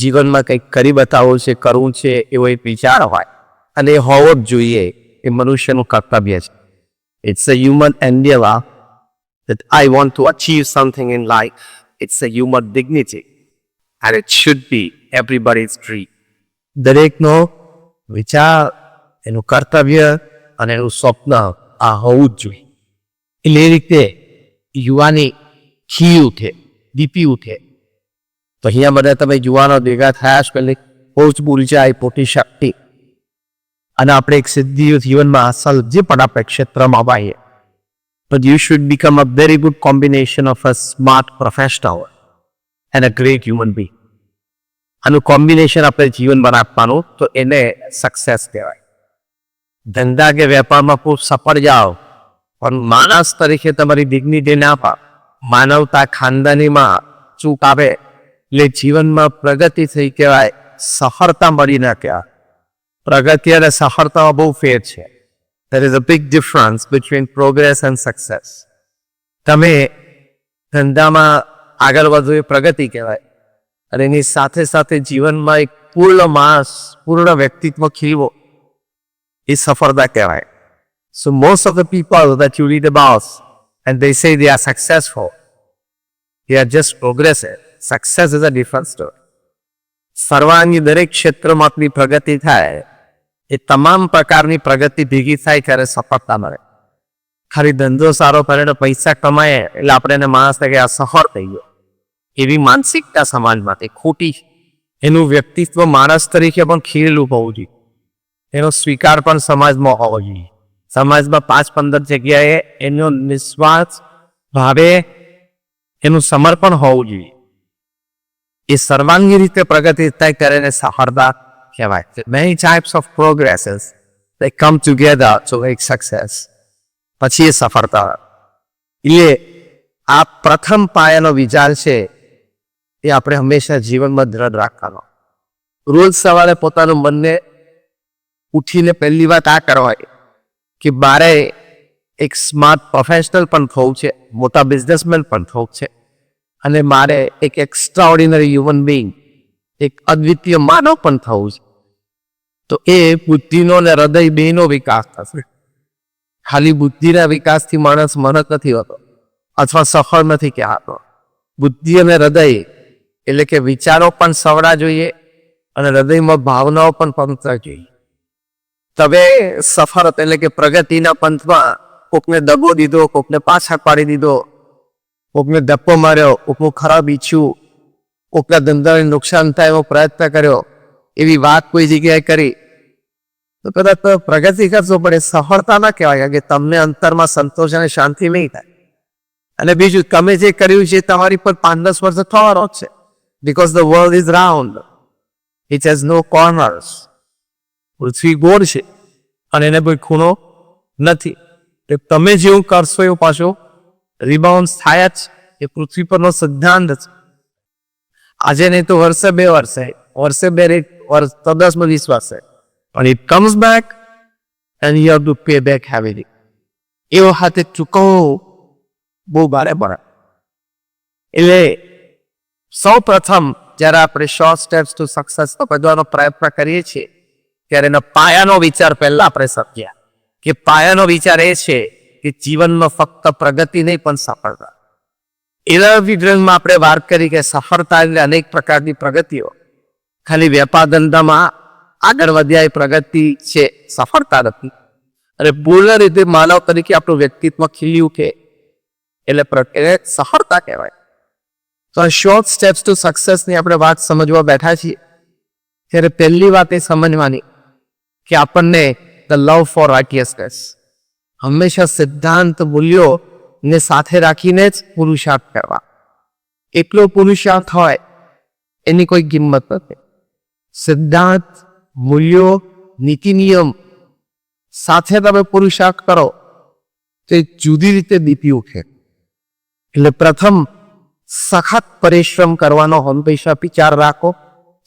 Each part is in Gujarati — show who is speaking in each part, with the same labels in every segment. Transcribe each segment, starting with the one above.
Speaker 1: જીવનમાં કંઈક કરી બતાવવું છે, કરવું છે એવો એક વિચાર હોય અને એ હોવો જ જોઈએ. એ મનુષ્યનું કર્તવ્ય છે. It's a human endeavour that I want to achieve something in life. It's a human dignity and it should be everybody's dream. દરેકનો વિચાર, એનું કર્તવ્ય અને એનું સ્વપ્ન આ હોવું જ જોઈએ. એટલે એ રીતે યુવાની ખીલી ઉઠે, દીપી ઉઠે. તો અહીંયા બધા તમે યુવાનો ભેગા થયા છો એટલે બહુ જ ઊર્જા, પોતી શક્તિ અને આપણે એક સિદ્ધિ જીવનમાં હાંસલ જે પણ આપણે ક્ષેત્રમાં આવીએ. But you should become a very good combination of a smart professional and a great human being. આનું કોમ્બિનેશન આપણે જીવનમાં રાખવાનું તો એને સક્સેસ કહેવાય. ધંધા કે વેપારમાં ખૂબ સફળ જાઓ પણ માણસ તરીકે તમારી ડિગ્નિટી ના પાવ, માનવતા ખાનદાનીમાં ચૂક આવે એટલે જીવનમાં પ્રગતિ થઈ કહેવાય, સફળતા મળી ના કહેવાય. પ્રગતિ અને સફળતામાં બહુ ફેર છે. There is a big difference between progress and success. તમે ધંધામાં આગળ વધો એ પ્રગતિ કહેવાય અને એની સાથે સાથે જીવનમાં એક પૂર્ણ માણસ, પૂર્ણ વ્યક્તિત્વ ખીલવો એ સફળતા કહેવાય. So most of the people that you read about and they say they are successful, they are just progressive. Success is a different story. સર્વાંગી દરેક ક્ષેત્રમાં આપણી પ્રગતિ થાય, એ તમામ પ્રકારની પ્રગતિ ભેગી થાય ત્યારે સફળતા મળે. ખાલી ધંધો સારો કરે, પૈસા કમાય એટલે આપણે એને માણસ કે આ સફળ થઈ ગયો, એવી માનસિકતા સમાજમાંથી ખોટી. એનું વ્યક્તિત્વ માણસ તરીકે પણ ખીલેલું હોવું જોઈએ. એનો સ્વીકાર પણ સમાજમાં હોવો જોઈએ. સમાજમાં 5-15 જગ્યાએ એનો નિસ્વાર્થ ભાવે એનું સમર્પણ હોવું જોઈએ. એ સર્વાંગી રીતે પ્રગતિ થાય ત્યારે એને સફળતા કહેવાય. Many types of progresses they come together to make success. પછી એ સફળતા. એટલે આ પ્રથમ પાયાનો વિચાર છે એ આપણે હંમેશા જીવનમાં દ્રઢ રાખવાનો. રોજ સવારે પોતાનું મનને ઉઠીને પહેલી વાત આ કરવાય કે મારે એક સ્માર્ટ પ્રોફેશનલ પણ થવું છે, મોટા બિઝનેસમેન પણ થવું છે અને મારે એક એક્સ્ટ્રાઓર્ડિનરી હ્યુમન બિંગ, એક અદ્વિતીય માનવ પણ થવું છે. તો એ બુદ્ધિનો અને હૃદય બેનો વિકાસ થશે. ખાલી બુદ્ધિના વિકાસથી માણસ મનત નથી હોતો અથવા સફળ નથી કહેવાતો. બુદ્ધિ અને હૃદય એટલે કે વિચારો પણ સવડા જોઈએ અને હૃદયમાં ભાવનાઓ પણ પંચર જોઈએ. તમે સફળ એટલે કે પ્રગતિના પંથમાં કોકને દગો દીધો, કોકને પાછા પાડી દીધો, કોકને ધપ્પો માર્યો, કોકનું ખરાબ ઈચ્છ્યું, કોકના ધંધાને નુકસાન થાય એવો પ્રયત્ન કર્યો, એવી વાત કોઈ જગ્યાએ કરી તો કદાચ પ્રગતિ કરશો પણ એ સફળતા ના કહેવાય, કે તમને અંતરમાં સંતોષ અને શાંતિ નહીં થાય. અને બીજું, તમે જે કર્યું છે તમારી પર 5-10 વર્ષ થવાનો જ છે. Because the world is round, it has no corners. પૃથ્વી ગોળ છે અને એને કોઈ ખૂણો નથી. તમે જેવું કરશો એવું પાછું રિબાઉન્ડ થાય જ. એ પૃથ્વી પરનો સિદ્ધાંત છે. આજે નહીં તો વર્ષે 2 વર્ષે, વર્ષે 2 વર્ષ તો 10-20 વર્ષે, પણ it comes back and you have to pay back heavily. એવો હાથે ચૂકવવું બહુ ભારે પડે. એટલે સૌ પ્રથમ જ્યારે આપણે શોર્ટ સ્ટેપ્સ ટુ સક્સેસ વધવાનો પ્રયત્ન કરીએ છીએ ત્યારે એનો પાયાનો વિચાર પહેલા આપણે સમજ્યા કે પાયાનો વિચાર એ છે કે જીવનમાં ફક્ત પ્રગતિ નહીં પણ સફળતા. એના વિગ્રહમાં આપણે વાત કરી કે સફળતા એટલે અનેક પ્રકારની પ્રગતિઓ. ખાલી વેપાર ધંધામાં આગળ વધ્યા એ પ્રગતિ છે, સફળતા નથી. અને પૂર્ણ રીતે માનવ તરીકે આપણું વ્યક્તિત્વ ખીલી ઉઠે એટલે સફળતા કહેવાય. તો આ શોર્ટ સ્ટેપ્સ ટુ સક્સેસની આપણે વાત સમજવા બેઠા છીએ ત્યારે પહેલી વાત એ સમજવાની કે આપણને ધ લવ ફોર રાઇટિયસનેસ, હંમેશા સિદ્ધાંત મૂલ્યો ને સાથે રાખીને જ પુરુષાર્થ કરવા. એટલો પુરુષાર્થ હોય એની કોઈ કિંમત નથી. સિદ્ધાંત, મૂલ્યો, નીતિ નિયમ સાથે તમે પુરુષાર્થ કરો તો એ જુદી રીતે દીપી ઉઠે. એટલે પ્રથમ સખત પરિશ્રમ કરવાનો હંમેશા વિચાર રાખો.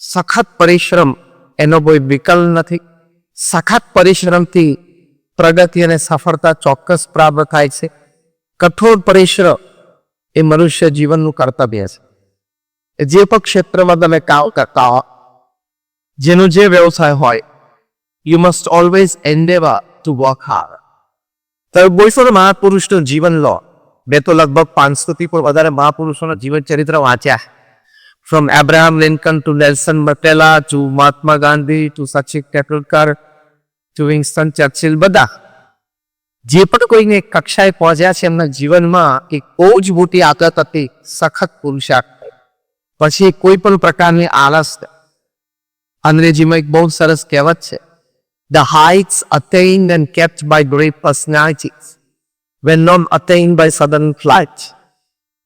Speaker 1: સખત પરિશ્રમ એનો કોઈ વિકલ્પ નથી. સખત પરિશ્રમથી પ્રગતિ અને સફળતા ચોક્કસ પ્રાપ્ત થાય છે. કઠોર પરિશ્રમ એ મનુષ્ય જીવનનું કર્તવ્ય છે. જે પણ ક્ષેત્રમાં તમે કામ કરતા હો, જેનો જે વ્યવસાય હોય, you must always endeavour to work hard. તમે બોલશો મહાપુરુષનું જીવન લો. મેં તો લગભગ 500 થી પણ વધારે મહાપુરુષોના જીવન ચરિત્ર વાંચ્યા. From Abraham Lincoln to Nelson Mandela to Mahatma Gandhi to Sachin Tendulkar to Winston Churchill, બધા જે પણ કોઈને કક્ષાએ પહોંચ્યા છે એમના જીવનમાં એક બહુ જ મોટી આદત હતી, સખત પુરુષાર્થ. પછી કોઈ પણ પ્રકારની આળસ. અંગ્રેજીમાં એક બહુ સરસ કહેવત છે, The heights attained and kept by great personalities were not attained by sudden flight.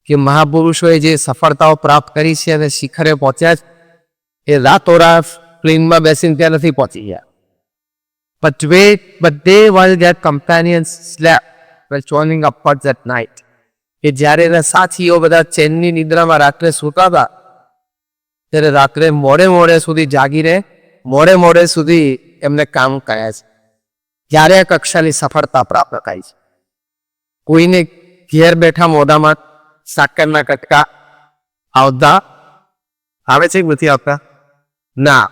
Speaker 1: કે મહાપુરુષોએ જે સફળતાઓ પ્રાપ્ત કરી છે અને શિખરે પહોંચ્યા છે, એ રાતોરાત પ્લેનમાં બેસીને ત્યાં નથી પહોંચી ગયા. But they, while their companions slept, were joining upwards at night. કે જ્યારે એના સાથીઓ બધા ચેનની નિદ્રામાં રાત્રે સૂતા હતા, ત્યારે રાત્રે મોડે સુધી જાગીને મોડે સુધી એમને કામ કર્યા છે. ત્યારે આ કક્ષાની સફળતા પ્રાપ્ત થાય છે. કોઈને ઘેર બેઠા મોઢામાં સાકરના કટકા આવતા આવે છે કે નથી આવતા? ના,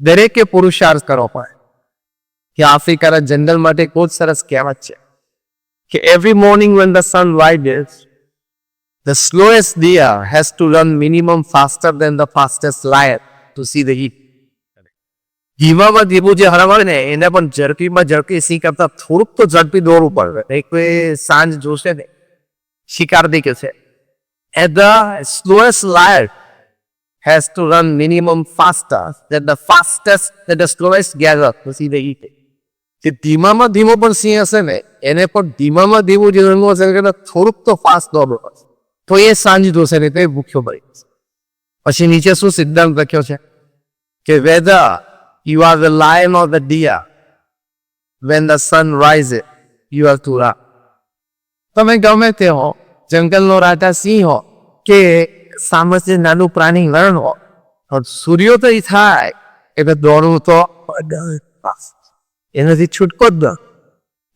Speaker 1: દરેકે પુરુષાર્થ કરવો પડે. કે આફ્રિકાના જંગલ માટે બહુ જ સરસ કહેવત છે કે every morning when the sun rises, the slowest deer has to run minimum faster than the fastest lion to see the heat. ધીમામાં ધીમું જે હરાવે ને એને પણ ઝડપી સિંહ કરતા થોડુંક તો ઝડપી દોડવું પડે. એક સાંજ જોશે ને શિકાર દેખે છે. And the slowest lion has to run minimum faster than the slowest gander to see the heat. જે ધીમામાં ધીમો પણ સિંહ હશે ને એને પણ ધીમામાં ધીમું જે રંગો હશે કે થોડુંક તો ફાસ્ટ દોડવું પડશે, તો એ સાંજ જોશે ને તો એ ભૂખ્યો મરી જશે. પછી નીચે શું સિદ્ધાંત લખ્યો છે કે whether you are the lion or the deer, when the sun rises, you have to run. તમે ગમે તે હો, જંગલનો રાજા સિંહ હો કે સામાન્ય નાનું પ્રાણી લણ હો, સૂર્યોદય થાય એટલે દોડવું તો એનાથી છૂટકો જ ન.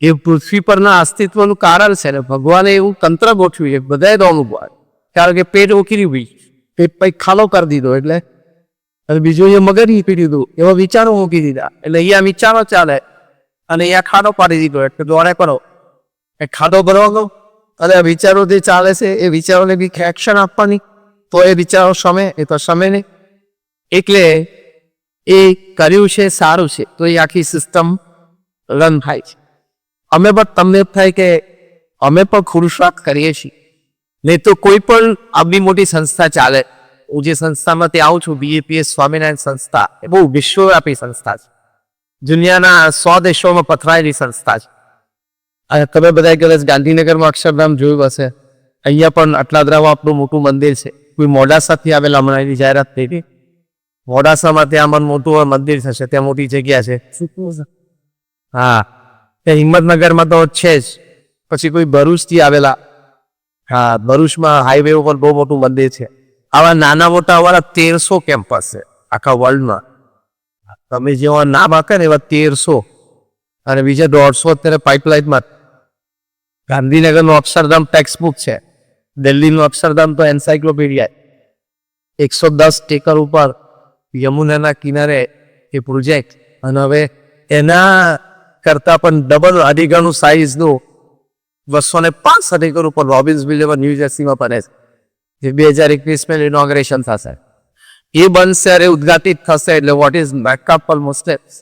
Speaker 1: એ પૃથ્વી પરના અસ્તિત્વનું કારણ છે ને ભગવાને એવું તંત્ર ગોઠવ્યું છે, બધાએ દોડવું પડે. કારણ કે પેટ ઓકરી ભાઈ, પેટ પછી ખાલો કરી દીધો એટલે બીજું એ મગજ મૂકી દીધું, એવા વિચારો મૂકી દીધા એટલે અહીંયા વિચારો ચાલે અને અહીંયા ખાડો પાડી દીધો એટલે દોડે કરો. એ ખાડો ભરવાનો અને વિચારો જે ચાલે છે એ વિચારોને બી એક્શન આપવાની, તો એ વિચારો શમે, એ તો શમે નહીં. એટલે એ કર્યું છે સારું છે, તો એ આખી સિસ્ટમ રન થાય છે. અમે પણ તમને થાય કે અમે પણ પુરુષાર્થ કરીએ છીએ, નહીં તો કોઈ પણ આવી મોટી સંસ્થા ચાલે. હું જે સંસ્થામાંથી આવું છું, BAPS સ્વામિનારાયણ સંસ્થા, એ બહુ વિશ્વવ્યાપી સંસ્થા છે. દુનિયાના 100 દેશોમાં પથરાયેલી સંસ્થા છે. અને તમે બધા કદાચ ગાંધીનગરમાં અક્ષરધામ જોયું હશે, અહીંયા પણ અટલાદરામાં આપણું મોટું મંદિર છે. કોઈ મોડાસાથી આવેલા હમણાં એની જાહેરાત થઈ હતી. મોડાસામાં ત્યાં અમારું મોટું મંદિર થશે, ત્યાં મોટી જગ્યા છે. હા, ત્યાં હિંમતનગરમાં તો છે જ. પછી કોઈ ભરૂચથી આવેલા, હા ભરૂચમાં હાઈવે ઉપર બહુ મોટું મંદિર છે. આવા નાના મોટા અમારા 1300 કેમ્પસ છે આખા વર્લ્ડમાં. તમે જેવા નામ આપે ને એવા 1300, અને બીજા 150 અત્યારે પાઇપલાઇનમાં. ગાંધીનગરનું અક્ષરધામ ટેક્સ્ટબુક છે, દિલ્હીનું અક્ષરધામ તો એન્સાઇક્લોપીડિયા. 110 એકર ઉપર યમુનાના કિનારે એ પ્રોજેક્ટ, અને હવે એના કરતા પણ ડબલ અઢીગણું સાઇઝનું 265 એકર ઉપર રોબિન્સવિલ ન્યૂ જર્સીમાં બને છે. જે 2021 ઇનોગ્રેશન થશે. એ બનશે અને ઉદ્ઘાટિત થશે એટલે what is Mecca for Muslims,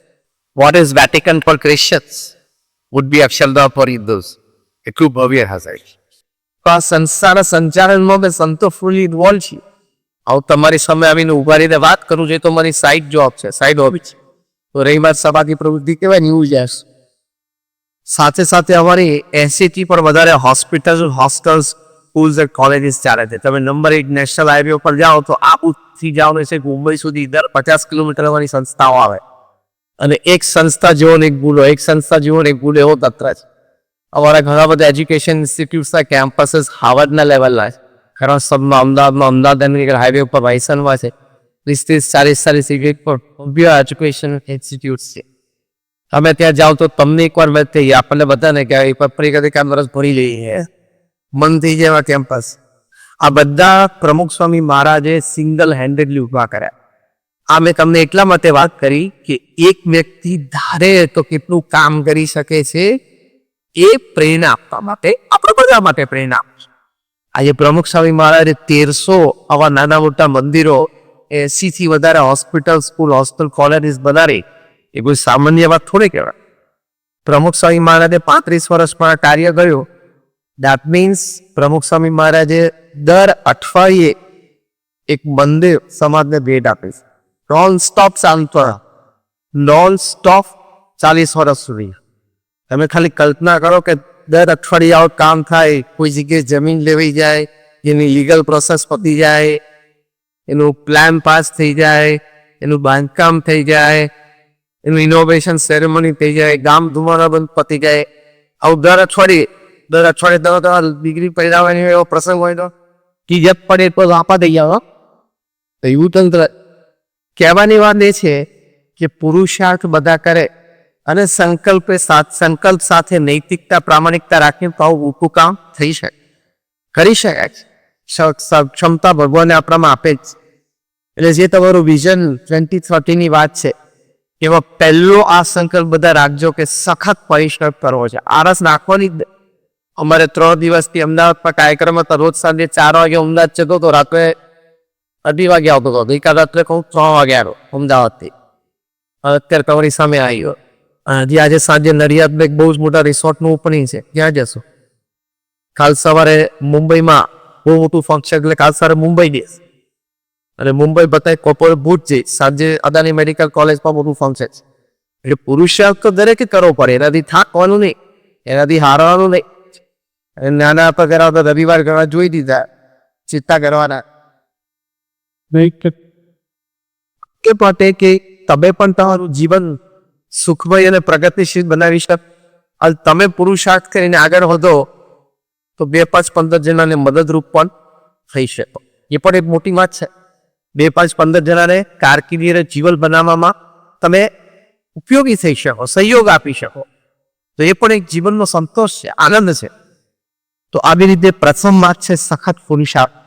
Speaker 1: what is Vatican for Christians would be Akshardham for Hindus. એટલું ભવ્ય હશે. તો આ સંસ્થાના સંચાલનમાં મેં સંતો ફૂલી ઇન્વોલ્વ છીએ. આવું તમારી સામે આવીને ઉભા રહીને વાત કરું છું, તો મારી સાઇડ જોબ છે, સાઇડ હોબી છે. તો રહી વાત સભાની પ્રવૃત્તિ કહેવાય ને, એવું જાય. સાથે સાથે અમારી 80 થી પણ વધારે હોસ્ટેલ્સ, સ્કૂલ્સ એન્ડ કોલેજીસ ચાલે છે. તમે નંબર 1 નેશનલ હાઈવે ઉપર જાઓ તો આબુથી જાઓ ને છે મુંબઈ સુધી દર 50 કિલોમીટર અમારી સંસ્થાઓ આવે. અને એક સંસ્થા જેવો ને એક ભૂલો, એક સંસ્થા જેવો ને એક ભૂલો, એવો તત્ર છે. અમારા ઘણા બધા એજ્યુકેશન ઇન્સ્ટિટ્યૂટ્સના કેમ્પસીસ હાર્વર્ડના લેવલના છે. ઘણા સબમાં અમદાવાદ હાઈવે ઉપર વાયસનમાં છે. 30-40 સિગરેટ પર ભવ્ય એજ્યુકેશન ઇન્સ્ટિટ્યૂટ્સ છે. તમે ત્યાં જાઓ તો તમને એકવાર વાત થઈ, આપણને બધાને કે એક વર્ષ ભરી લઈએ, મન થઈ જાય કેમ્પસ. આ બધા પ્રમુખ સ્વામી મહારાજે સિંગલ હેન્ડેડલી ઉભા કર્યા. આ મેં તમને એટલા માટે વાત કરી કે એક વ્યક્તિ ધારે તો કેટલું કામ કરી શકે છે એ પ્રેરણા આપવા માટે, આપણે બધા માટે પ્રેરણા આપે છે. આજે પ્રમુખ સ્વામી મહારાજે 1300 આવા નાના મોટા મંદિરો, 80 થી વધારે હોસ્પિટલ, સ્કૂલ, હોસ્ટેલ, કોલેજીસ બનાવી, એ કોઈ સામાન્ય વાત થોડી કહેવાય. પ્રમુખ સ્વામી મહારાજે 35 વર્ષમાં કાર્ય કર્યું. દેટ મીન્સ પ્રમુખ સ્વામી મહારાજે દર અઠવાડિયે એક મંદિર સમાજને ભેટ આપી છે. નોન સ્ટોપ ચાલતો, નોન સ્ટોપ 40 વર્ષ સુધી. તમે ખાલી કલ્પના કરો કે દર અઠવાડિયે આવું કામ થાય, કોઈ જગ્યાએ જમીન લેવાઈ જાય, એની લીગલ પ્રોસેસ પતી જાય, એનું પ્લાન પાસ થઈ જાય, એનું બાંધકામ થઈ જાય, એનું ઇનોવેશન સેરેમની થઈ જાય, ગામ ધુમાડા બંધ પતી જાય. આવું દર અઠવાડિયે તમારે ડિગ્રી પહેરાવાની એવો પ્રસંગ હોય તો કી જપ પડે તો આપા દઈ આવો. એવું તંત્ર કહેવાની વાત એ છે કે પુરુષાર્થ બધા કરે અને સંકલ્પ સાથે નૈતિકતા, પ્રામાણિકતા રાખીને તો આવું ઊભું કામ થઈ શકે, કરી શકાય છે. ક્ષમતા ભગવાને આપણામાં આપે જ. એટલે જે તમારું વિઝન 2030ની વાત છે, એમાં પહેલો આ સંકલ્પ બધા રાખજો કે સખત પરિશ્રમ કરવો છે. આળસ નાખવાની. અમારે 3 દિવસથી અમદાવાદમાં કાર્યક્રમ હતા. રોજ સાંજે 4 વાગે અમદાવાદ જતો હતો, રાત્રે 2:30 વાગે આવતો હતો. ગઈકાલ રાત્રે કહું 3 વાગે આવ્યો અમદાવાદથી. અત્યારે તમારી સામે આવ્યો. હજી આજે સાંજે નડિયાદમાં એક બહુ જ મોટા રિસોર્ટનું ઓપનિંગ છે, ત્યાં જશો. કાલ સવારે મુંબઈમાં બહુ મોટું ફંક્શન, એટલે કાલ સવારે મુંબઈ જઈશ અને મુંબઈ બતાવી બપોરે ભૂજ જઈશ. સાંજે અદાની મેડિકલ કોલેજમાં મોટું ફંક્શન છે. એટલે પુરુષાર્થ તો દરેકે કરવો પડે. એનાથી થાકવાનું નહીં, એનાથી હારવાનું નહીં. નાના પગાર તો રવિવાર કરવા જોઈ દીધા, ચિંતા કરવાના કે માટે કે તમે પણ તમારું જીવન સુખમય અને પ્રગતિશીલ બનાવી શકો. તમે પુરુષાર્થ કરીને આગળ વધો તો 2, 5, 15 જણાને મદદરૂપ પણ થઈ શકો. એ પણ એક મોટી વાત છે. 2, 5, 15 જણાને કારકિર્દી અને જીવન બનાવવામાં તમે ઉપયોગી થઈ શકો, સહયોગ આપી શકો. તો એ પણ એક જીવનનો સંતોષ છે, આનંદ છે. તો આવી રીતે પ્રથમ વાત છે સખત પુરુષાર્થ.